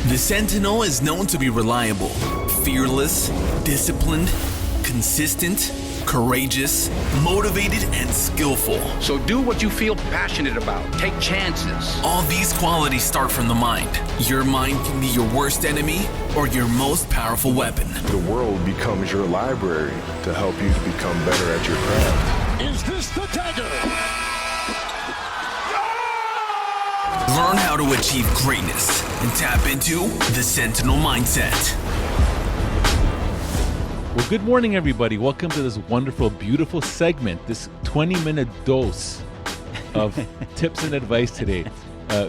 The Sentinel is known to be reliable, fearless, disciplined, consistent, courageous, motivated, and skillful. So do what you feel passionate about. Take chances. All these qualities start from the mind. Your mind can be your worst enemy or your most powerful weapon. The world becomes your library to help you to become better at your craft. Is this the dagger? Learn how to achieve greatness and tap into the Sentinel mindset. Well, good morning, everybody. Welcome to this wonderful, beautiful segment, this 20-minute dose of tips and advice today.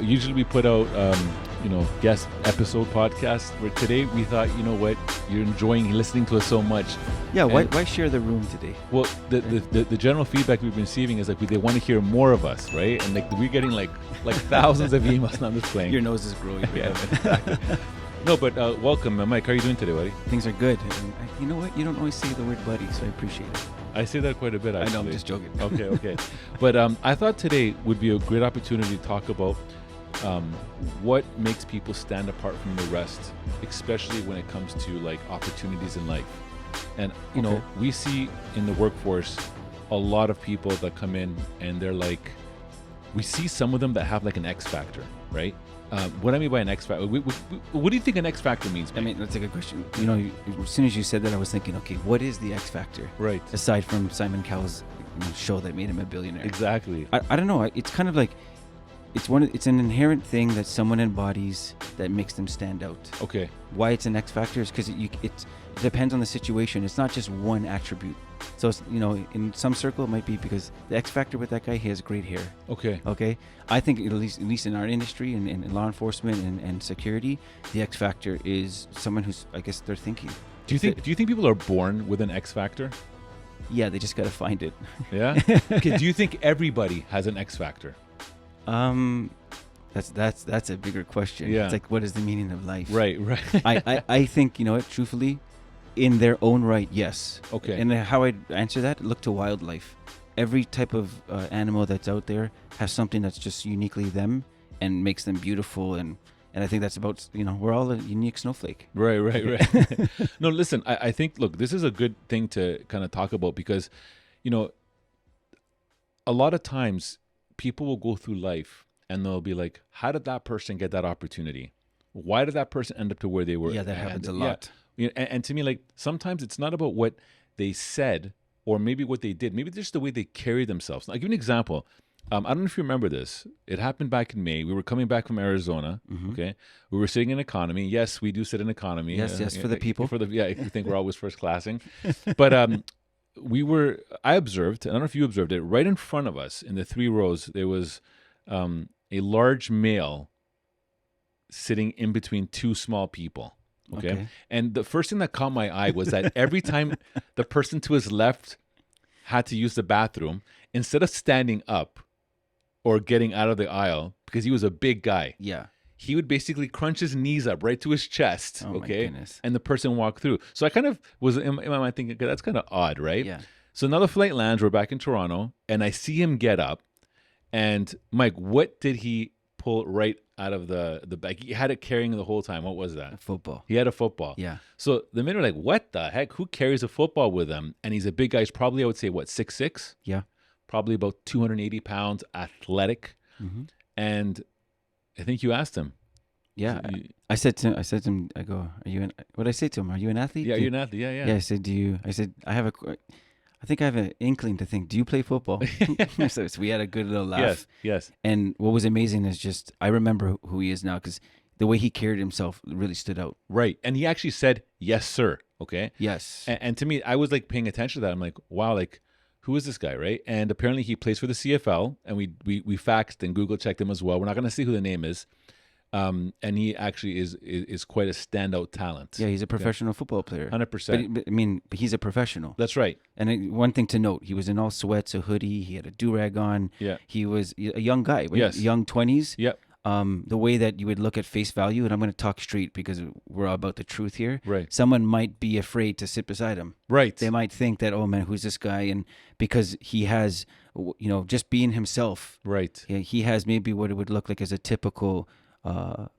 Usually we put out, guest episode podcasts, where today we thought, you know what, you're enjoying listening to us so much. Yeah, why share the room today? Well, the general feedback we've been receiving is like they want to hear more of us, right? And like we're getting like thousands of emails. Now I'm just playing. Your nose is growing. Yeah, exactly. No, but welcome, Mike. How are you doing today, buddy? Things are good. And you know what? You don't always say the word buddy, so I appreciate it. I say that quite a bit, actually. I know, I'm just joking. Okay. But I thought today would be a great opportunity to talk about what makes people stand apart from the rest, especially when it comes to like opportunities in life. And, you know, we see in the workforce a lot of people that come in and they're like, we see some of them that have like an X factor, right? What I mean by an X factor, what do you think an X factor means, Mike? I mean, that's a good question. You know, as soon as you said that, I was thinking, okay, what is the X factor? Right. Aside from Simon Cowell's show that made him a billionaire. Exactly. I don't know. It's kind of like, it's an inherent thing that someone embodies that makes them stand out. Okay. Why it's an X factor is because it depends on the situation. It's not just one attribute. So, in some circle, it might be because the X factor with that guy, he has great hair. Okay. I think at least in our industry and in law enforcement and security, the X factor is someone who's, I guess, they're thinking. Do you think people are born with an X factor? Yeah, they just got to find it. Yeah. Okay. Do you think everybody has an X factor? That's a bigger question. Yeah. It's like, what is the meaning of life? Right. I think, truthfully, in their own right, yes. Okay. And how I answer that, look to wildlife. Every type of animal that's out there has something that's just uniquely them and makes them beautiful. And I think that's about, we're all a unique snowflake. Right. No, listen, I think, look, this is a good thing to kind of talk about because, a lot of times people will go through life and they'll be like, how did that person get that opportunity? Why did that person end up to where they were? Yeah, that happens a lot. Yeah. And to me, like, sometimes it's not about what they said or maybe what they did. Maybe just the way they carry themselves. I'll give you an example. I don't know if you remember this. It happened back in May. We were coming back from Arizona. Mm-hmm. Okay. We were sitting in economy. Yes, we do sit in economy. Yes, for the people. If you think we're always first classing. But I observed, I don't know if you observed it, right in front of us in the 3 rows, there was a large male sitting in between 2 small people. Okay. And the first thing that caught my eye was that every time the person to his left had to use the bathroom, instead of standing up or getting out of the aisle, because he was a big guy, he would basically crunch his knees up right to his chest. Oh, my goodness. And the person walked through. So I kind of was in my mind thinking, okay, that's kind of odd, right? Yeah. So now the flight lands, we're back in Toronto, and I see him get up. And Mike, what did he pull right out of the bag? He had it carrying the whole time. What was that? A football. He had a football. Yeah. So the men were like, what the heck? Who carries a football with him? And he's a big guy. He's probably, I would say, 6'6"? Yeah. Probably about 280 pounds, athletic. Mm-hmm. And I think you asked him. Yeah. I said to him, I go, what did I say to him? Are you an athlete? Yeah, you're an athlete. Yeah. Yeah, I said, I think I have an inkling to think, do you play football? So we had a good little laugh. Yes. And what was amazing is just, I remember who he is now because the way he carried himself really stood out. Right. And he actually said, yes, sir. Okay. Yes. And to me, I was like paying attention to that. I'm like, wow, like, who is this guy, right? And apparently he plays for the CFL, and we faxed and Google checked him as well. We're not going to see who the name is. And he actually is quite a standout talent. Yeah, he's a professional football player. 100%. But he's a professional. That's right. And one thing to note, he was in all sweats, a hoodie, he had a do-rag on. Yeah. He was a young guy, right? Yes. Young 20s. Yep. The way that you would look at face value, and I'm going to talk straight because we're all about the truth here. Right. Someone might be afraid to sit beside him. Right. They might think that, oh man, who's this guy? And because he has, just being himself. Right. He has maybe what it would look like as a typical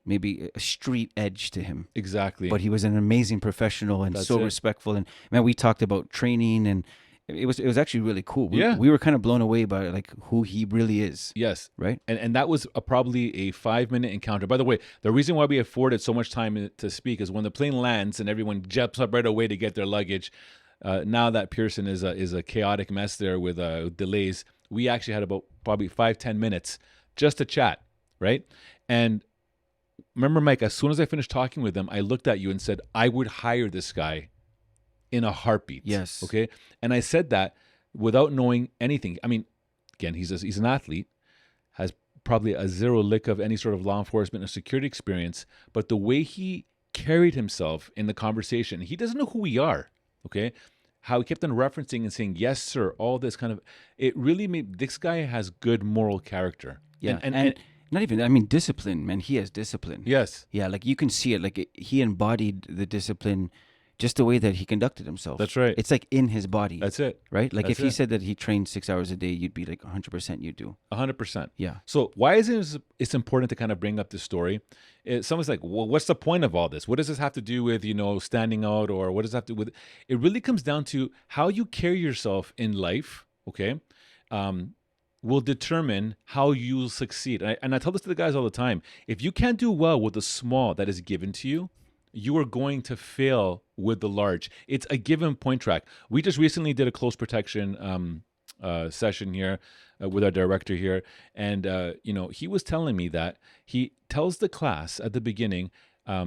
maybe a street edge to him. Exactly. But he was an amazing professional and so respectful. And man, we talked about training, and it was actually really cool. We were kind of blown away by like who he really is. Yes. Right. And that was probably a 5-minute encounter. By the way, the reason why we afforded so much time to speak is when the plane lands and everyone jumps up right away to get their luggage. Now that Pearson is a chaotic mess there with delays, we actually had about probably 5-10 minutes just to chat, right? And remember, Mike, as soon as I finished talking with him, I looked at you and said, I would hire this guy in a heartbeat. Yes. Okay. And I said that without knowing anything. I mean, again, he's an athlete, has probably a zero lick of any sort of law enforcement or security experience, but the way he carried himself in the conversation, he doesn't know who we are. Okay. How he kept on referencing and saying, yes, sir, all this kind of, it really made, this guy has good moral character. Yeah. And not even, I mean, discipline, man. He has discipline. Yes. Yeah. Like you can see it. Like he embodied the discipline just the way that he conducted himself. That's right. It's like in his body. That's it. Right? Like That's if he said that he trained 6 hours a day, you'd be like 100% you do. 100%. Yeah. So why is it's important to kind of bring up this story? Someone's like, well, what's the point of all this? What does this have to do with, standing out, or what does that have to do with? It really comes down to how you carry yourself in life, okay? Will determine how you'll succeed. And I tell this to the guys all the time. If you can't do well with the small that is given to you, you are going to fail with the large. It's a given point track. We just recently did a close protection session here with our director here. And, he was telling me that he tells the class at the beginning, I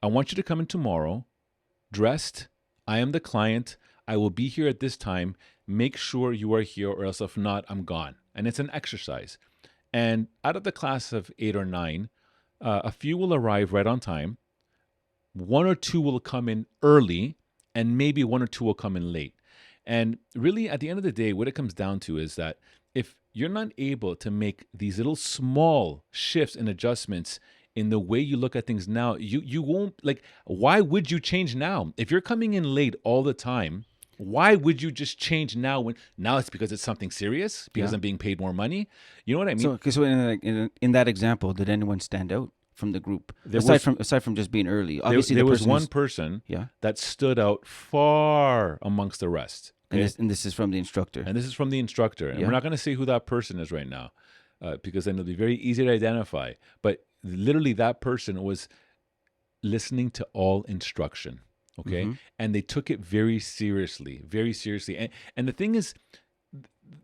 want you to come in tomorrow dressed. I am the client. I will be here at this time. Make sure you are here, or else if not, I'm gone. And it's an exercise. And out of the class of 8 or 9, a few will arrive right on time. 1 or 2 will come in early, and maybe 1 or 2 will come in late. And really, at the end of the day, what it comes down to is that if you're not able to make these little small shifts and adjustments in the way you look at things now, you won't, like, why would you change now? If you're coming in late all the time, why would you just change now? Now it's because it's something serious, because I'm being paid more money. You know what I mean? So in that example, did anyone stand out from the group aside from just being early? Obviously, there was one person that stood out far amongst the rest. Okay? And this is from the instructor. And this is from the instructor. And we're not going to say who that person is right now, because then it'll be very easy to identify. But literally, that person was listening to all instruction. Okay, and they took it very seriously, very seriously. And the thing is,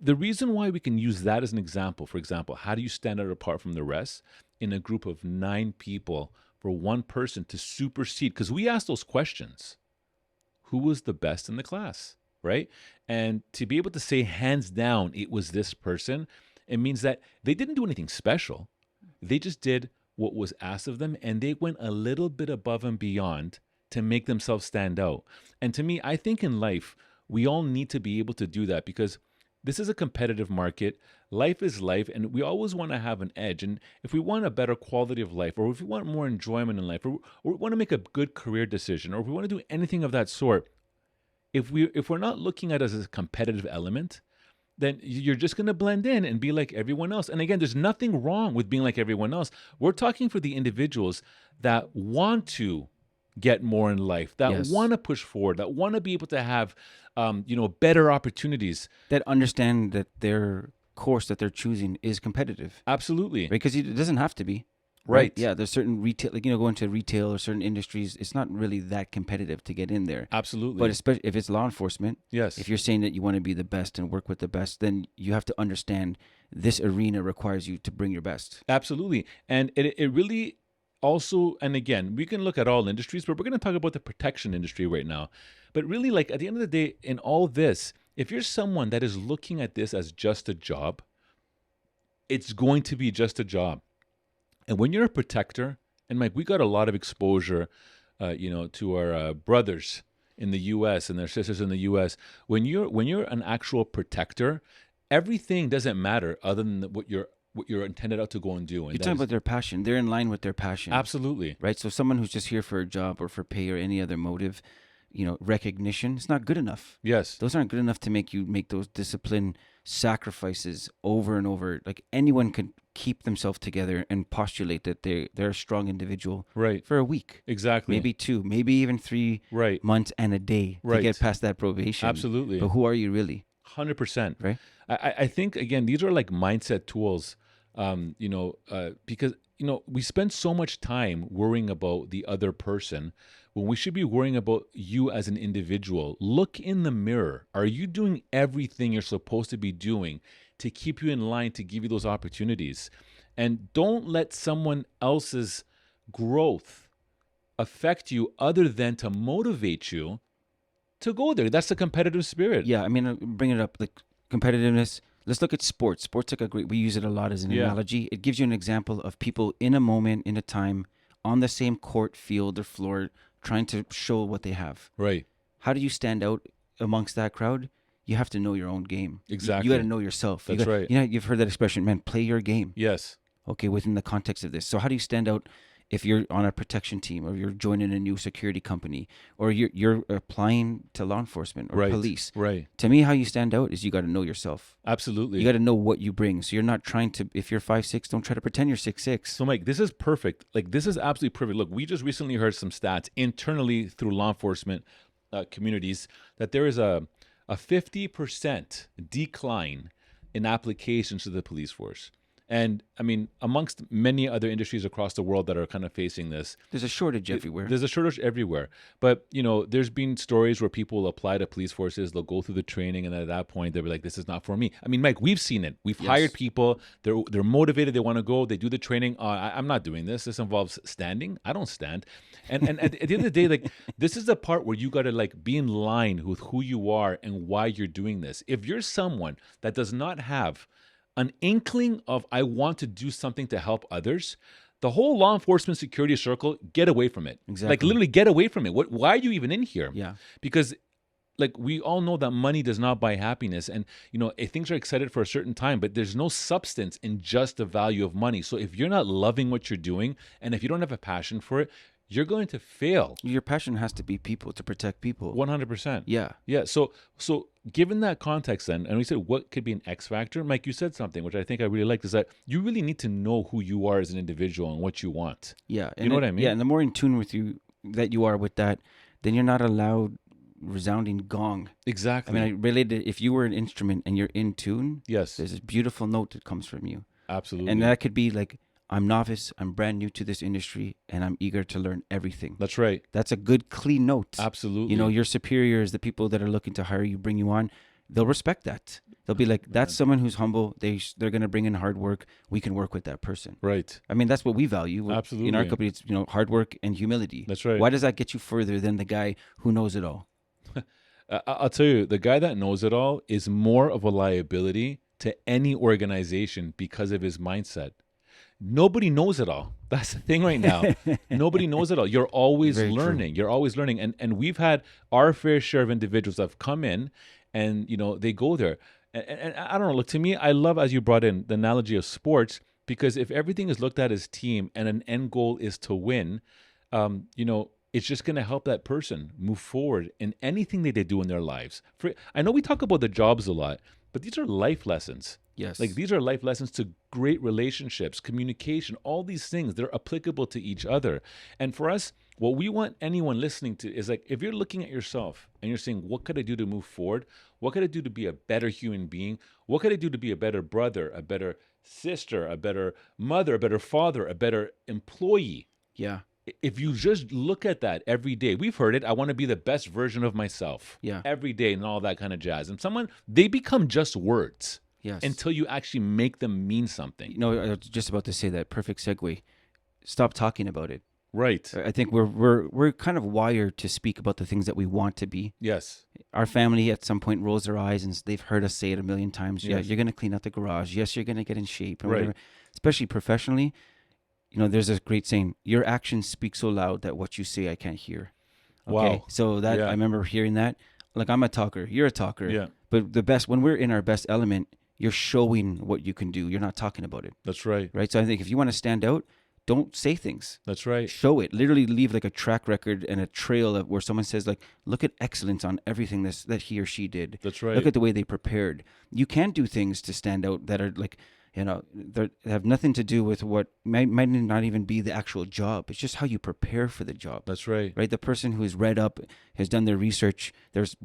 the reason why we can use that as an example, for example, how do you stand out apart from the rest in a group of 9 people for one person to supersede? Because we asked those questions. Who was the best in the class, right? And to be able to say hands down, it was this person, it means that they didn't do anything special. They just did what was asked of them, and they went a little bit above and beyond to make themselves stand out. And to me, I think in life, we all need to be able to do that, because this is a competitive market. Life is life, and we always want to have an edge. And if we want a better quality of life, or if we want more enjoyment in life, or we want to make a good career decision, or if we want to do anything of that sort, if we're not looking at it as a competitive element, then you're just going to blend in and be like everyone else. And again, there's nothing wrong with being like everyone else. We're talking for the individuals that want to get more in life, that want to push forward, that want to be able to have, better opportunities. That understand that their course that they're choosing is competitive. Absolutely. Because it doesn't have to be. Right. Yeah, there's certain retail, going to retail or certain industries, it's not really that competitive to get in there. Absolutely. But especially if it's law enforcement, yes. If you're saying that you want to be the best and work with the best, then you have to understand this arena requires you to bring your best. Absolutely. And it really also, and again, we can look at all industries, but we're going to talk about the protection industry right now. But really, like, at the end of the day, in all this, if you're someone that is looking at this as just a job, it's going to be just a job. And when you're a protector, and Mike, we got a lot of exposure, to our brothers in the U.S. and their sisters in the U.S. When you're an actual protector, everything doesn't matter other than what you're intended out to go and do. And you're talking about their passion. They're in line with their passion. Absolutely. Right? So someone who's just here for a job or for pay or any other motive, recognition, it's not good enough. Yes. Those aren't good enough to make you make those discipline sacrifices over and over. Like anyone could keep themselves together and postulate that they're a strong individual for a week. Exactly. Maybe 2, maybe even 3 months and a day to get past that probation. Absolutely. But who are you really? 100%. Right. I think, again, these are like mindset tools, because, we spend so much time worrying about the other person when we should be worrying about you as an individual. Look in the mirror. Are you doing everything you're supposed to be doing to keep you in line, to give you those opportunities? And don't let someone else's growth affect you other than to motivate you to go there. That's the competitive spirit. Yeah, I mean, bring it up, like competitiveness. Let's look at sports. Sports like we use it a lot as an analogy. It gives you an example of people in a moment, in a time, on the same court, field, or floor, trying to show what they have. Right. How do you stand out amongst that crowd? You have to know your own game. Exactly. You got to know yourself. That's right. You've heard that expression, man, play your game. Yes. Okay, within the context of this. So how do you stand out if you're on a protection team, or you're joining a new security company, or you're applying to law enforcement or police? Right. To me, how you stand out is you got to know yourself. Absolutely. You got to know what you bring. So you're not trying to, if you're 5'6", don't try to pretend you're 6'6". So Mike, this is perfect. Like, this is absolutely perfect. Look, we just recently heard some stats internally through law enforcement communities that there is a 50% decline in applications to the police force. And I mean, amongst many other industries across the world that are kind of facing this, there's a shortage everywhere. There's a shortage everywhere. But, there's been stories where people will apply to police forces, they'll go through the training, and at that point, they'll be like, this is not for me. I mean, Mike, we've seen it. We've hired people. They're motivated. They want to go. They do the training. I'm not doing this. This involves standing. I don't stand. And at the end of the day, like, this is the part where you got to, like, be in line with who you are and why you're doing this. If you're someone that does not have an inkling of, I want to do something to help others, the whole law enforcement security circle, get away from it. Exactly. Like, literally get away from it. Why are you even in here? Yeah. Because, like, we all know that money does not buy happiness. And, things are excited for a certain time, but there's no substance in just the value of money. So if you're not loving what you're doing, and if you don't have a passion for it, you're going to fail. Your passion has to be people, to protect people. 100%. Yeah. Yeah. So given that context then, and we said what could be an X factor, Mike, you said something, which I think I really liked, is that you really need to know who you are as an individual and what you want. Yeah. You know what I mean? Yeah. And the more in tune with you that you are with that, then you're not allowed resounding gong. Exactly. I mean, I related, if you were an instrument and you're in tune, yes, there's this beautiful note that comes from you. Absolutely. And that could be like, I'm novice, I'm brand new to this industry, and I'm eager to learn everything. That's right. That's a good, clean note. Absolutely. Your superiors, the people that are looking to hire you, bring you on, they'll respect that. They'll be like, that's someone who's humble. They're going to bring in hard work. We can work with that person. Right. I mean, that's what we value. Absolutely. In our company, it's, hard work and humility. That's right. Why does that get you further than the guy who knows it all? I'll tell you, the guy that knows it all is more of a liability to any organization because of his mindset. Nobody knows it all. That's the thing right now. Nobody knows it all. You're always learning. True. You're always learning. And we've had our fair share of individuals that have come in and, they go there. And I don't know, look, to me, I love, as you brought in, the analogy of sports, because if everything is looked at as team and an end goal is to win, it's just going to help that person move forward in anything that they do in their lives. I know we talk about the jobs a lot, but these are life lessons. Yes. Like, these are life lessons to great relationships, communication, all these things. They're applicable to each other. And for us, what we want anyone listening to is, like, if you're looking at yourself and you're saying, what could I do to move forward? What could I do to be a better human being? What could I do to be a better brother, a better sister, a better mother, a better father, a better employee? Yeah. If you just look at that every day, we've heard it, I want to be the best version of myself. Yeah. Every day and all that kind of jazz. And they become just words. Yes. Until you actually make them mean something. I was just about to say that. Perfect segue. Stop talking about it. Right. I think we're kind of wired to speak about the things that we want to be. Yes. Our family at some point rolls their eyes and they've heard us say it a million times. Yes. Yeah, you're going to clean out the garage. Yes, you're going to get in shape. And whatever. Especially professionally. There's this great saying, your actions speak so loud that what you say I can't hear. Okay? Wow. So I remember hearing that. Like, I'm a talker. You're a talker. Yeah. But when we're in our best element, you're showing what you can do. You're not talking about it. That's right. Right? So I think if you want to stand out, don't say things. That's right. Show it. Literally leave like a track record and a trail of where someone says like, look at excellence on everything that he or she did. That's right. Look at the way they prepared. You can do things to stand out that are like, they have nothing to do with what might not even be the actual job. It's just how you prepare for the job. That's right. Right? The person who's read up, has done their research,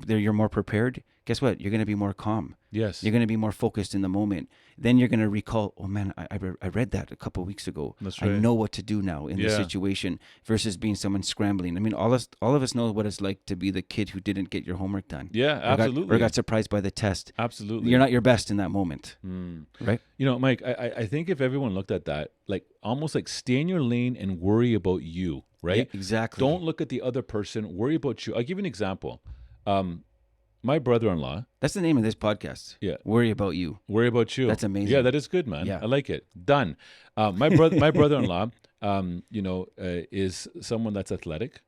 you're more prepared. Guess what? You're going to be more calm. Yes. You're going to be more focused in the moment. Then you're going to recall, oh man, I read that a couple of weeks ago. That's right. I know what to do now in this situation versus being someone scrambling. I mean, all of us know what it's like to be the kid who didn't get your homework done. Yeah, absolutely. Or got surprised by the test. Absolutely. You're not your best in that moment. Right? Mike, I think if everyone looked at that, like almost like stay in your lane and worry about you, right? Yeah, exactly. Don't look at the other person, worry about you. I'll give you an example. My brother-in-law. That's the name of this podcast. Yeah. Worry about you. Worry about you. That's amazing. Yeah, that is good, man. Yeah. I like it. Done. My brother-in-law, is someone that's athletic,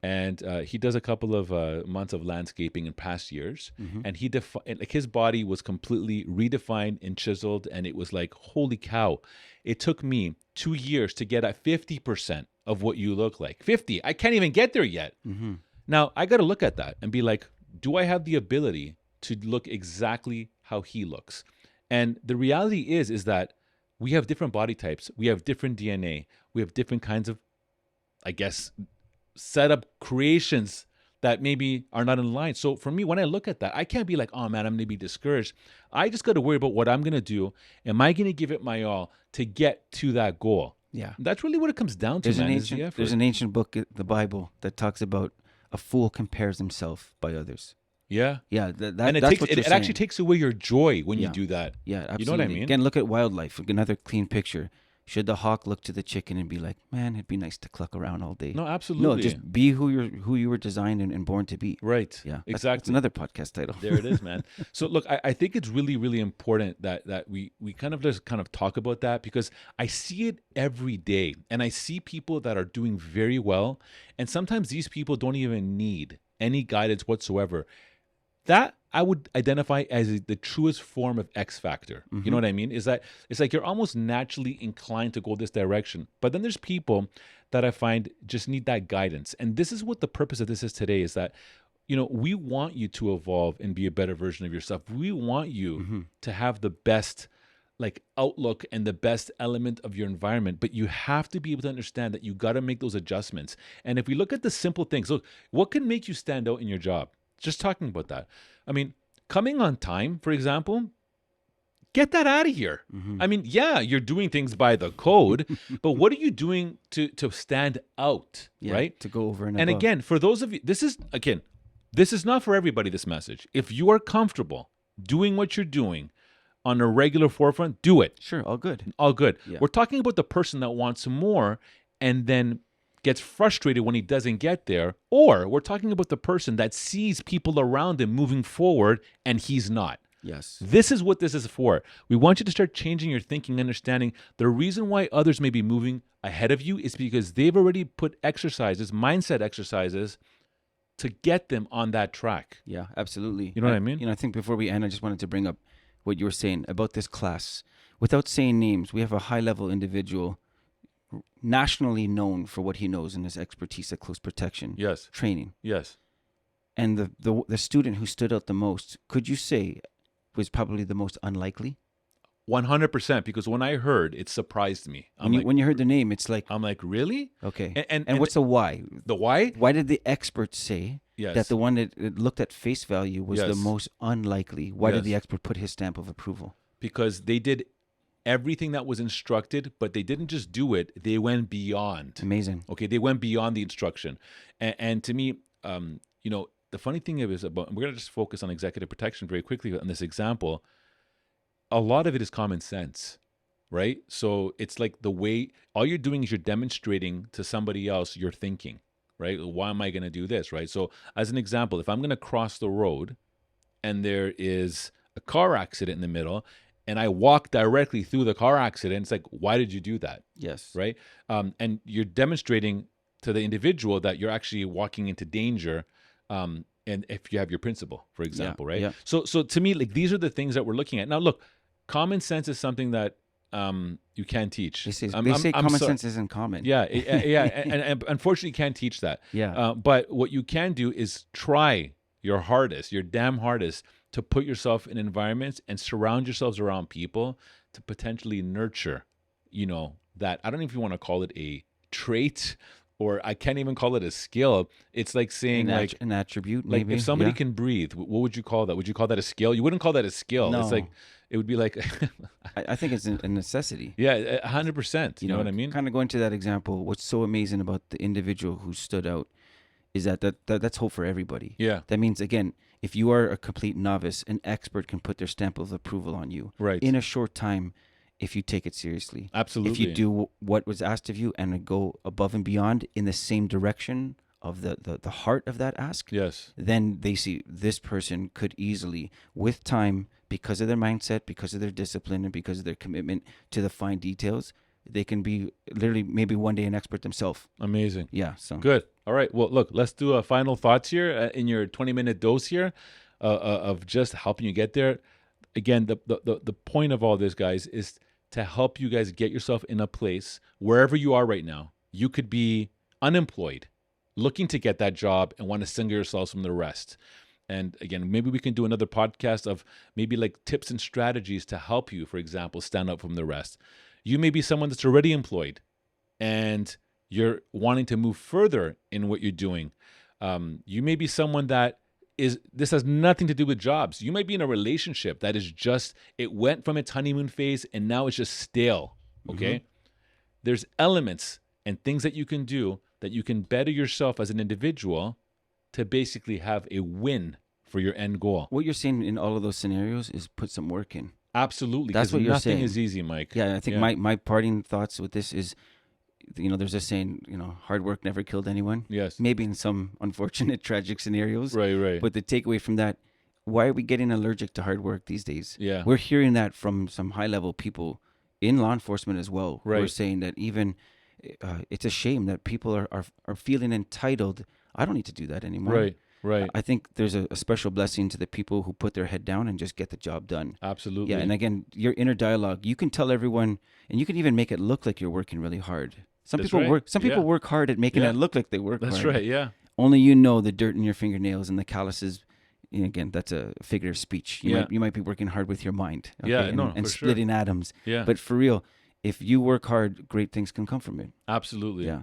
and he does a couple of months of landscaping in past years, and his body was completely redefined and chiseled, and it was like, holy cow! It took me 2 years to get at 50% of what you look like. 50. I can't even get there yet. Now I got to look at that and be like, do I have the ability to look exactly how he looks? And the reality is that we have different body types. We have different DNA. We have different kinds of, I guess, setup creations that maybe are not in line. So for me, when I look at that, I can't be like, oh man, I'm going to be discouraged. I just got to worry about what I'm going to do. Am I going to give it my all to get to that goal? Yeah. That's really what it comes down to, man. There's an ancient book, the Bible, that talks about a fool compares himself by others. Yeah. Yeah. And it actually takes away your joy when you do that. Yeah, absolutely. You know what I mean? Again, look at wildlife. Another clean picture. Should the hawk look to the chicken and be like, man, it'd be nice to cluck around all day? No, absolutely. No, just be who you were designed and born to be. Right. Yeah. Exactly. That's another podcast title. There it is, man. So look, I think it's really, really important that we kind of just kind of talk about that, because I see it every day, and I see people that are doing very well, and sometimes these people don't even need any guidance whatsoever. That I would identify as the truest form of X factor. You know what I mean? Is that it's like you're almost naturally inclined to go this direction. But then there's people that I find just need that guidance. And this is what the purpose of this is today, is that, we want you to evolve and be a better version of yourself. We want you to have the best outlook and the best element of your environment, but you have to be able to understand that you got to make those adjustments. And if we look at the simple things, look, what can make you stand out in your job? Just talking about that. I mean, coming on time, for example, get that out of here. I mean, yeah, you're doing things by the code, but what are you doing to stand out, right? To go over and above. Again, for those of you, this is not for everybody, this message. If you are comfortable doing what you're doing on a regular forefront, do it. Sure, all good. All good. Yeah. We're talking about the person that wants more and then gets frustrated when he doesn't get there, or we're talking about the person that sees people around him moving forward and he's not. Yes. This is what this is for. We want you to start changing your thinking, understanding the reason why others may be moving ahead of you is because they've already put mindset exercises to get them on that track. Yeah, absolutely. You know what I mean? I think before we end, I just wanted to bring up what you were saying about this class. Without saying names, we have a high-level individual nationally known for what he knows in his expertise at close protection training. Yes. And the student who stood out the most, could you say, was probably the most unlikely? 100%, because when I heard, it surprised me. When you heard the name, it's like... I'm like, really? Okay. And what's the why? The why? Why did the experts say that the one that looked at face value was the most unlikely? Why did the expert put his stamp of approval? Because they did everything that was instructed, but they didn't just do it, they went beyond. Amazing. Okay, they went beyond the instruction. And to me, the funny thing is about, we're going to just focus on executive protection very quickly on this example. A lot of it is common sense, right? So it's like the way, all you're doing is you're demonstrating to somebody else your thinking, right? Why am I going to do this, right? So as an example, if I'm going to cross the road and there is a car accident in the middle, and I walk directly through the car accident, it's like, why did you do that? Yes. Right? And you're demonstrating to the individual that you're actually walking into danger, and if you have your principal, for example, right? Yeah. So to me, these are the things that we're looking at. Now, look, common sense is something that you can't teach. They say common sense isn't common. Yeah, and unfortunately, you can't teach that. Yeah. But what you can do is try your hardest, your damn hardest, to put yourself in environments and surround yourselves around people to potentially nurture, that. I don't know if you want to call it a trait, or I can't even call it a skill. It's like saying an attribute, like maybe. If somebody can breathe, what would you call that? Would you call that a skill? You wouldn't call that a skill. No. It's like, it would be like I think it's a necessity. Yeah, 100%. You know what I mean? Kind of going to that example, what's so amazing about the individual who stood out is that's hope for everybody. Yeah. That means, again, if you are a complete novice, an expert can put their stamp of approval on you. Right. In a short time, if you take it seriously. Absolutely. If you do what was asked of you and go above and beyond in the same direction of the heart of that ask, yes, then they see this person could easily, with time, because of their mindset, because of their discipline, and because of their commitment to the fine details, they can be literally maybe one day an expert themselves. Amazing. Yeah. So good. All right. Well, look, let's do a final thoughts here in your 20-minute dose here of just helping you get there. Again, the point of all this, guys, is to help you guys get yourself in a place wherever you are right now. You could be unemployed, looking to get that job and want to single yourselves from the rest. And again, maybe we can do another podcast of maybe like tips and strategies to help you, for example, stand out from the rest. You may be someone that's already employed and you're wanting to move further in what you're doing. You may be someone that this has nothing to do with jobs. You might be in a relationship that is just, it went from its honeymoon phase and now it's just stale, okay? Mm-hmm. There's elements and things that you can do that you can better yourself as an individual to basically have a win for your end goal. What you're saying in all of those scenarios is put some work in. Absolutely. That's what you're saying. Nothing is easy, Mike. Yeah, I think my parting thoughts with this is, there's a saying, hard work never killed anyone. Yes. Maybe in some unfortunate, tragic scenarios. Right. But the takeaway from that, why are we getting allergic to hard work these days? Yeah. We're hearing that from some high-level people in law enforcement as well. Right. We're saying that even it's a shame that people are feeling entitled. I don't need to do that anymore. Right. I think there's a special blessing to the people who put their head down and just get the job done. Absolutely. Yeah, and again, your inner dialogue, you can tell everyone, and you can even make it look like you're working really hard. Some people work hard at making it look like they work hard. That's right, yeah. Only you know the dirt in your fingernails and the calluses. Again, that's a figure of speech. You might be working hard with your mind. Okay? And splitting atoms. Yeah. But for real, if you work hard, great things can come from it. Absolutely. Yeah.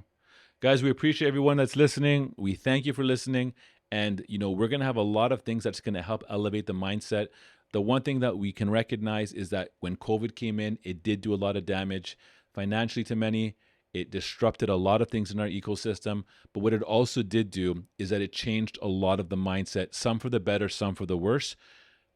Guys, we appreciate everyone that's listening. We thank you for listening. And, we're going to have a lot of things that's going to help elevate the mindset. The one thing that we can recognize is that when COVID came in, it did do a lot of damage financially to many. It disrupted a lot of things in our ecosystem. But what it also did do is that it changed a lot of the mindset, some for the better, some for the worse.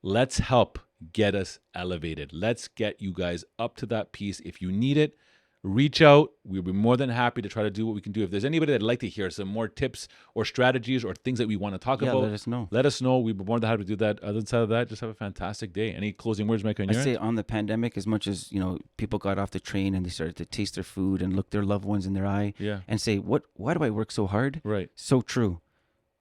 Let's help get us elevated. Let's get you guys up to that piece. If you need it, reach out. We'll be more than happy to try to do what we can do. If there's anybody that'd like to hear some more tips or strategies or things that we want to talk about, let us know. We'd be more than happy to do that. Other than that, just have a fantastic day. Any closing words, Mike? I say on the pandemic, as much as people got off the train and they started to taste their food and look their loved ones in their eye, and say, why do I work so hard? Right. So true.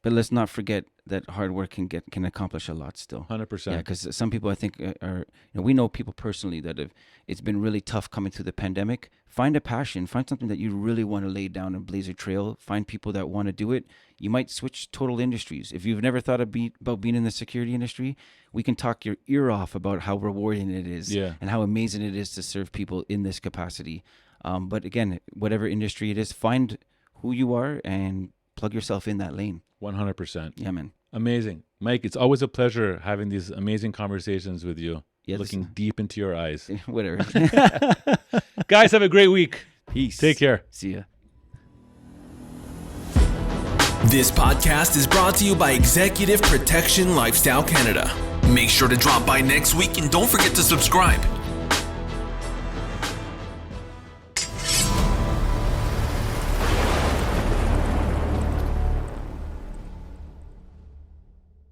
But let's not forget that hard work can accomplish a lot still. 100%. Yeah, because some people I think are we know people personally that it's been really tough coming through the pandemic. Find a passion, find something that you really want to lay down and blaze a trail. Find people that want to do it. You might switch total industries. If you've never thought about being in the security industry, we can talk your ear off about how rewarding it is and how amazing it is to serve people in this capacity. But again, whatever industry it is, find who you are and plug yourself in that lane. 100%. Yeah, man. Amazing. Mike, it's always a pleasure having these amazing conversations with you. Yeah, looking deep into your eyes. Whatever. Guys, have a great week. Peace. Take care. See ya. This podcast is brought to you by Executive Protection Lifestyle Canada. Make sure to drop by next week and don't forget to subscribe.